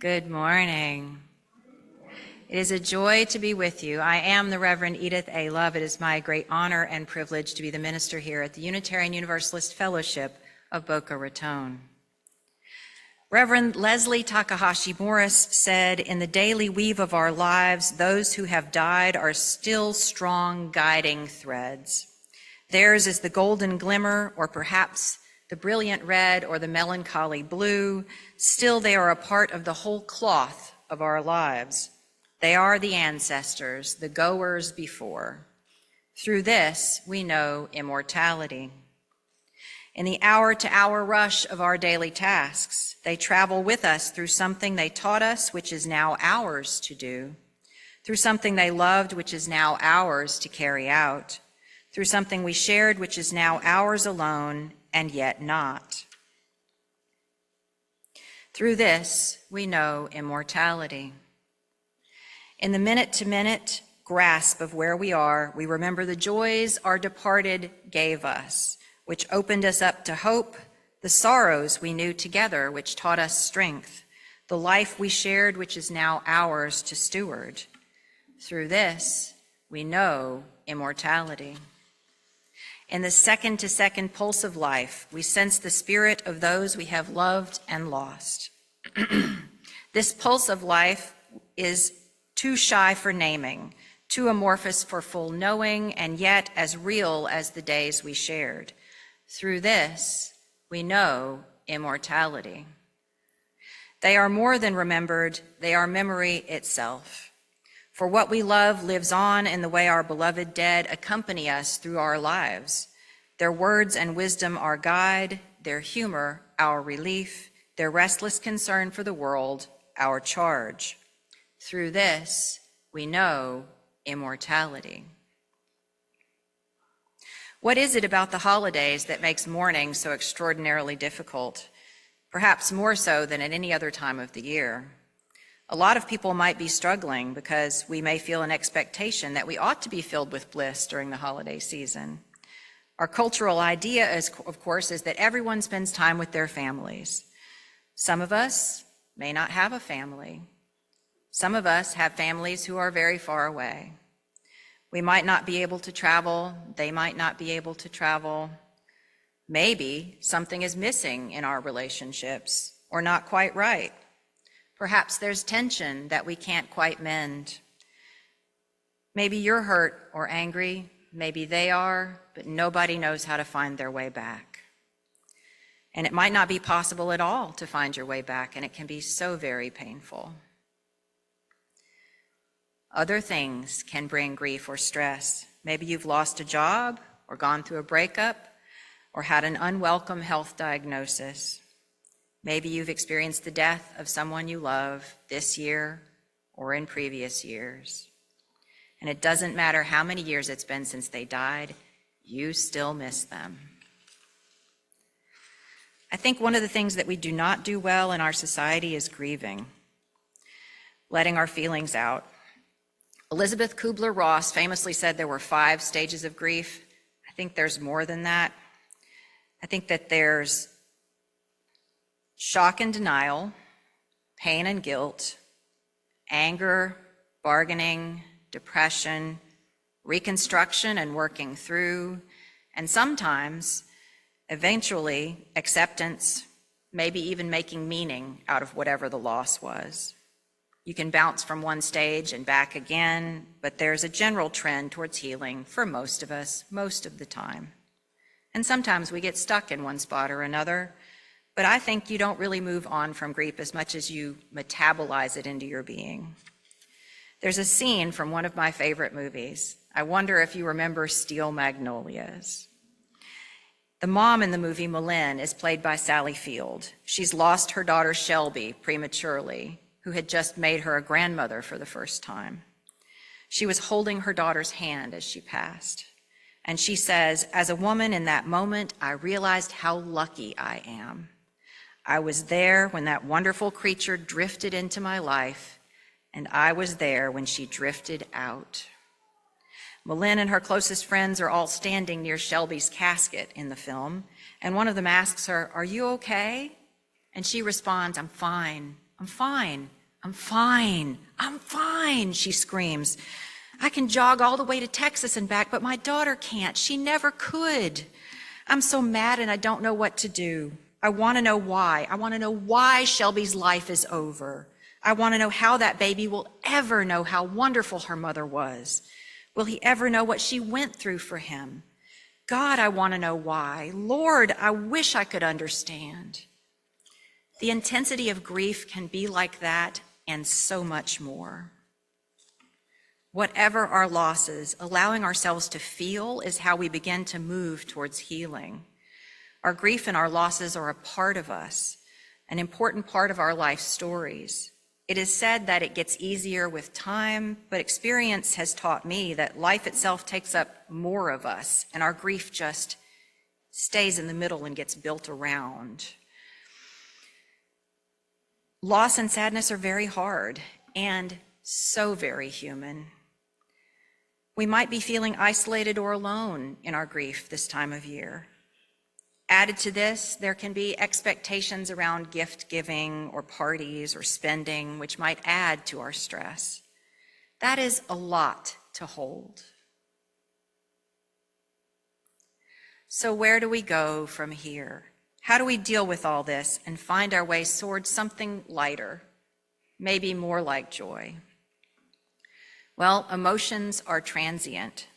Good morning. It is a joy to be with you. I am the Reverend Edith A. Love. It is my great honor and privilege to be the minister here at the Unitarian Universalist Fellowship of Boca Raton. Reverend Leslie Takahashi Morris said, "In the daily weave of our lives, those who have died are still strong guiding threads. Theirs is the golden glimmer, or perhaps the brilliant red or the melancholy blue. Still they are a part of the whole cloth of our lives. They are the ancestors, the goers before. Through this, we know immortality. In the hour-to-hour rush of our daily tasks, they travel with us through something they taught us, which is now ours to do, through something they loved, which is now ours to carry out, through something we shared, which is now ours alone, and yet not. Through this, we know immortality. In the minute-to-minute grasp of where we are, we remember the joys our departed gave us, which opened us up to hope, the sorrows we knew together, which taught us strength, the life we shared, which is now ours to steward. Through this, we know immortality. In the second-to-second pulse of life, we sense the spirit of those we have loved and lost. This pulse of life is too shy for naming, too amorphous for full knowing, and yet as real as the days we shared. Through this, we know immortality. They are more than remembered, they are memory itself. For what we love lives on in the way our beloved dead accompany us through our lives. Their words and wisdom our guide, their humor our relief, their restless concern for the world our charge. Through this, we know immortality. What is it about the holidays that makes mourning so extraordinarily difficult? Perhaps more so than at any other time of the year. A lot of people might be struggling because we may feel an expectation that we ought to be filled with bliss during the holiday season. Our cultural idea, of course, is that everyone spends time with their families. Some of us may not have a family. Some of us have families who are very far away. We might not be able to travel. They might not be able to travel. Maybe something is missing in our relationships or not quite right. Perhaps there's tension that we can't quite mend. Maybe you're hurt or angry. Maybe they are, but nobody knows how to find their way back. And it might not be possible at all to find your way back, and it can be so very painful. Other things can bring grief or stress. Maybe you've lost a job or gone through a breakup or had an unwelcome health diagnosis. Maybe you've experienced the death of someone you love this year or in previous years. And it doesn't matter how many years it's been since they died, you still miss them. I think one of the things that we do not do well in our society is grieving, letting our feelings out. Elizabeth Kubler-Ross famously said there were 5 stages of grief. I think there's more than that. I think that there's shock and denial, pain and guilt, anger, bargaining, depression, reconstruction and working through, and sometimes, eventually, acceptance, maybe even making meaning out of whatever the loss was. You can bounce from one stage and back again, but there's a general trend towards healing for most of us, most of the time. And sometimes we get stuck in one spot or another, but I think you don't really move on from grief as much as you metabolize it into your being. There's a scene from one of my favorite movies. I wonder if you remember Steel Magnolias. The mom in the movie, Malin, is played by Sally Field. She's lost her daughter Shelby prematurely, who had just made her a grandmother for the first time. She was holding her daughter's hand as she passed. And she says, "As a woman in that moment, I realized how lucky I am. I was there when that wonderful creature drifted into my life, and I was there when she drifted out." Malin and her closest friends are all standing near Shelby's casket in the film, and one of them asks her, "Are you okay?" And she responds, I'm fine. I'm fine. I'm fine. I'm fine, she screams. I can jog all the way to Texas and back, but my daughter can't. She never could. I'm so mad and I don't know what to do. I want to know why. I want to know why Shelby's life is over. I want to know how that baby will ever know how wonderful her mother was. Will he ever know what she went through for him? God, I want to know why. Lord, I wish I could understand. The intensity of grief can be like that and so much more. Whatever our losses, allowing ourselves to feel is how we begin to move towards healing. Our grief and our losses are a part of us, an important part of our life stories. It is said that it gets easier with time, but experience has taught me that life itself takes up more of us, and our grief just stays in the middle and gets built around. Loss and sadness are very hard and so very human. We might be feeling isolated or alone in our grief this time of year. Added to this, there can be expectations around gift giving or parties or spending, which might add to our stress. That is a lot to hold. So where do we go from here? How do we deal with all this and find our way towards something lighter, maybe more like joy? Well, emotions are transient.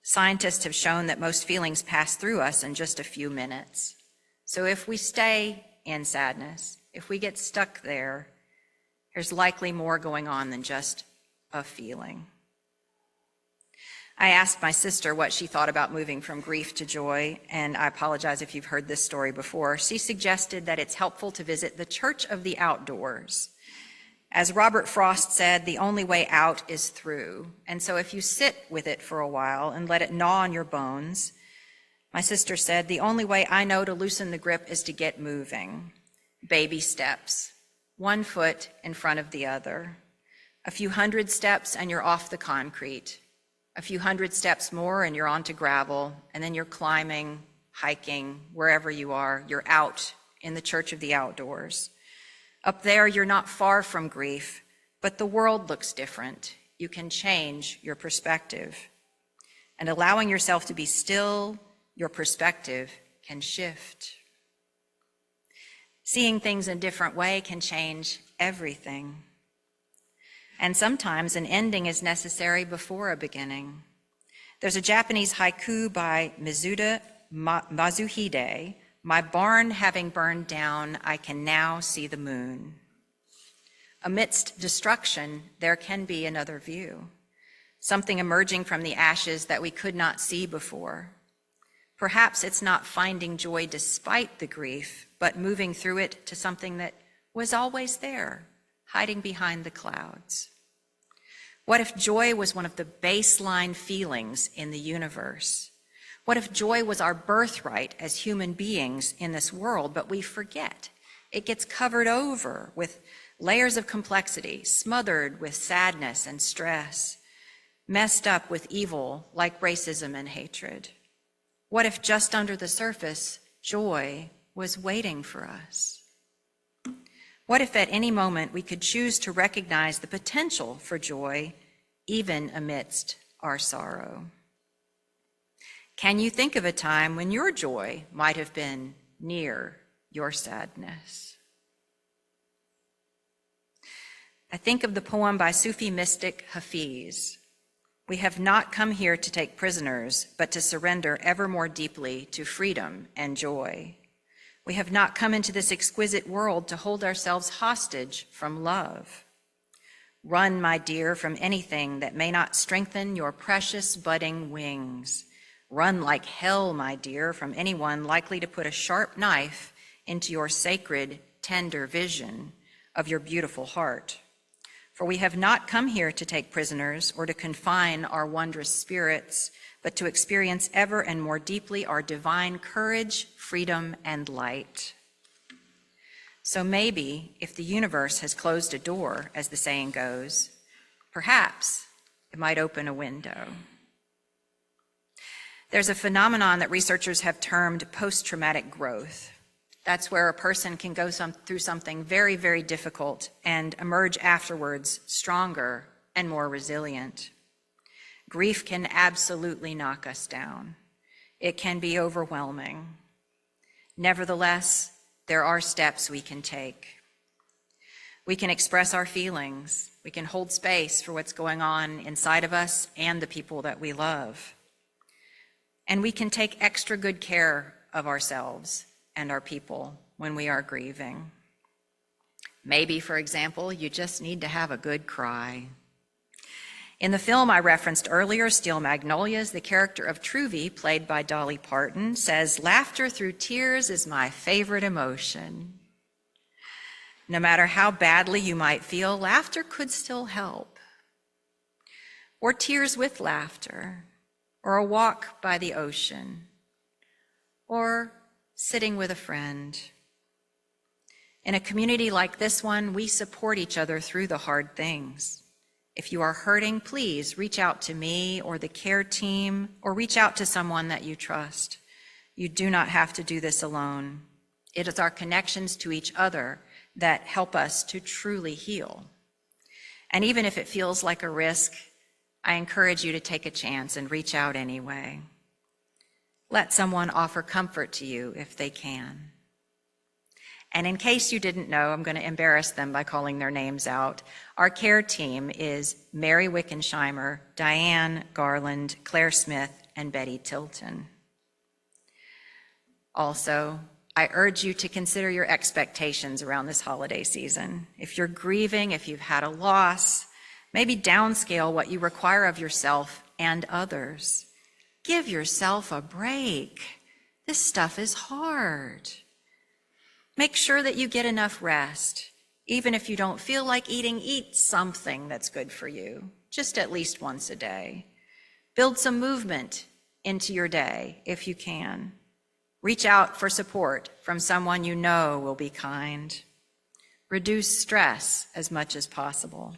Scientists have shown that most feelings pass through us in just a few minutes. So if we stay in sadness, if we get stuck there, there's likely more going on than just a feeling. I asked my sister what she thought about moving from grief to joy, and I apologize if you've heard this story before. She suggested that it's helpful to visit the Church of the Outdoors. As Robert Frost said, the only way out is through. And so if you sit with it for a while and let it gnaw on your bones, my sister said, the only way I know to loosen the grip is to get moving. Baby steps, 1 foot in front of the other. A few hundred steps and you're off the concrete. A few hundred steps more and you're onto gravel, and then you're climbing, hiking, wherever you are, you're out in the Church of the Outdoors. Up there, you're not far from grief, but the world looks different. You can change your perspective. And allowing yourself to be still, your perspective can shift. Seeing things in a different way can change everything. And sometimes an ending is necessary before a beginning. There's a Japanese haiku by Mizuhide, my barn having burned down, I can now see the moon. Amidst destruction, there can be another view, something emerging from the ashes that we could not see before. Perhaps it's not finding joy despite the grief, but moving through it to something that was always there, hiding behind the clouds. What if joy was one of the baseline feelings in the universe? What if joy was our birthright as human beings in this world, but we forget? It gets covered over with layers of complexity, smothered with sadness and stress, messed up with evil like racism and hatred. What if just under the surface, joy was waiting for us? What if at any moment we could choose to recognize the potential for joy, even amidst our sorrow? Can you think of a time when your joy might have been near your sadness? I think of the poem by Sufi mystic Hafiz. We have not come here to take prisoners, but to surrender ever more deeply to freedom and joy. We have not come into this exquisite world to hold ourselves hostage from love. Run, my dear, from anything that may not strengthen your precious budding wings. Run like hell, my dear, from anyone likely to put a sharp knife into your sacred, tender vision of your beautiful heart. For we have not come here to take prisoners or to confine our wondrous spirits, but to experience ever and more deeply our divine courage, freedom, and light. So maybe if the universe has closed a door, as the saying goes, perhaps it might open a window. There's a phenomenon that researchers have termed post-traumatic growth. That's where a person can go through something very, very difficult and emerge afterwards stronger and more resilient. Grief can absolutely knock us down. It can be overwhelming. Nevertheless, there are steps we can take. We can express our feelings. We can hold space for what's going on inside of us and the people that we love. And we can take extra good care of ourselves and our people when we are grieving. Maybe, for example, you just need to have a good cry. In the film I referenced earlier, Steel Magnolias, the character of Truvy, played by Dolly Parton, says, "Laughter through tears is my favorite emotion." No matter how badly you might feel, laughter could still help. Or tears with laughter, or a walk by the ocean, or sitting with a friend. In a community like this one, we support each other through the hard things. If you are hurting, please reach out to me or the care team, or reach out to someone that you trust. You do not have to do this alone. It is our connections to each other that help us to truly heal. And even if it feels like a risk, I encourage you to take a chance and reach out anyway. Let someone offer comfort to you if they can. And in case you didn't know, I'm going to embarrass them by calling their names out. Our care team is Mary Wickensheimer, Diane Garland, Claire Smith, and Betty Tilton. Also, I urge you to consider your expectations around this holiday season. If you're grieving, if you've had a loss, maybe downscale what you require of yourself and others. Give yourself a break. This stuff is hard. Make sure that you get enough rest. Even if you don't feel like eating, eat something that's good for you, just at least once a day. Build some movement into your day if you can. Reach out for support from someone you know will be kind. Reduce stress as much as possible.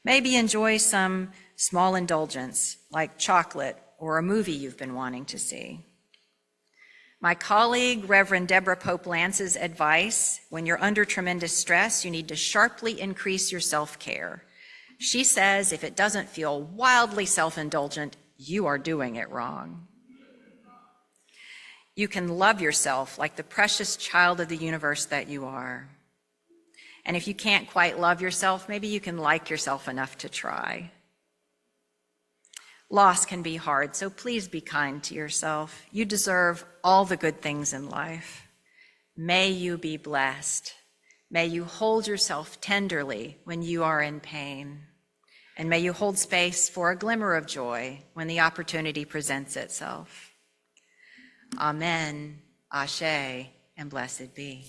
Maybe enjoy some small indulgence like chocolate or a movie you've been wanting to see. My colleague, Reverend Deborah Pope Lance's advice, when you're under tremendous stress, you need to sharply increase your self-care. She says if it doesn't feel wildly self-indulgent, you are doing it wrong. You can love yourself like the precious child of the universe that you are. And if you can't quite love yourself, maybe you can like yourself enough to try. Loss can be hard, so please be kind to yourself. You deserve all the good things in life. May you be blessed. May you hold yourself tenderly when you are in pain. And may you hold space for a glimmer of joy when the opportunity presents itself. Amen, Ashe, and blessed be.